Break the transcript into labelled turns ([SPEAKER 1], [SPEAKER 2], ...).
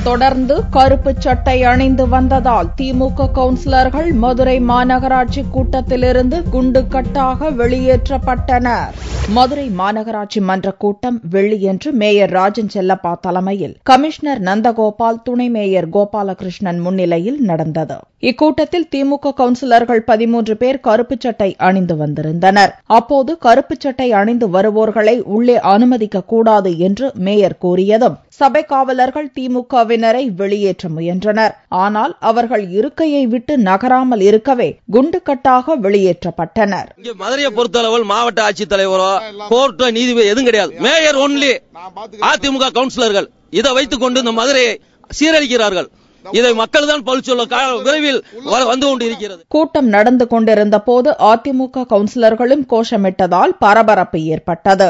[SPEAKER 1] தொடர்ந்து கருப்பு சட்டை அணிந்து வந்ததால் திமுக கவுன்சிலர்கள் மதுரை மாநகராட்சி கூட்டத்திலிருந்து குண்டுக்கட்டாக வெளியேற்றப்பட்டனர். மதுரை மாநகராட்சி மன்ற கூட்டம் வெள்ளியன்று மேயர் ராஜன் செல்லப்பா தலைமையில் கமிஷனர் நந்தகோபால், துணை மேயர் கோபாலகிருஷ்ணன் முன்னிலையில் நடந்தது. இக்கூட்டத்தில் திமுக கவுன்சிலர்கள் 13 பேர் கருப்பு சட்டை அணிந்து வந்திருந்தனர். அப்போது கருப்பு சட்டை அணிந்து வருவோர்களை உள்ளே அனுமதிக்க கூடாது என்று மேயர் கூறியதும் சபை காவலர்கள் திமுகவினரை வெளியேற்ற முயன்றனர். ஆனால் அவர்கள் இருக்கையை விட்டு நகராமல் இருக்கவே குண்டுக்கட்டாக வெளியேற்றப்பட்டனர்.
[SPEAKER 2] மதுரையை பொறுத்தளவில் மாவட்ட ஆட்சித்தலைவரோ கோர்ட்டோ நீதிபதி எதுவும் கிடையாது. Mayor only. அதிமுக கவுன்சிலர்கள் இதை வைத்துக் கொண்டு இந்த மதுரையை சீரழிக்கிறார்கள். இதை மக்கள் தான் பழி சொல்ல விரைவில் வந்து கொண்டிருக்கிறது.
[SPEAKER 1] கூட்டம் நடந்து கொண்டிருந்த போது அதிமுக கவுன்சிலர்களும் கோஷமிட்டதால் பரபரப்பு ஏற்பட்டது.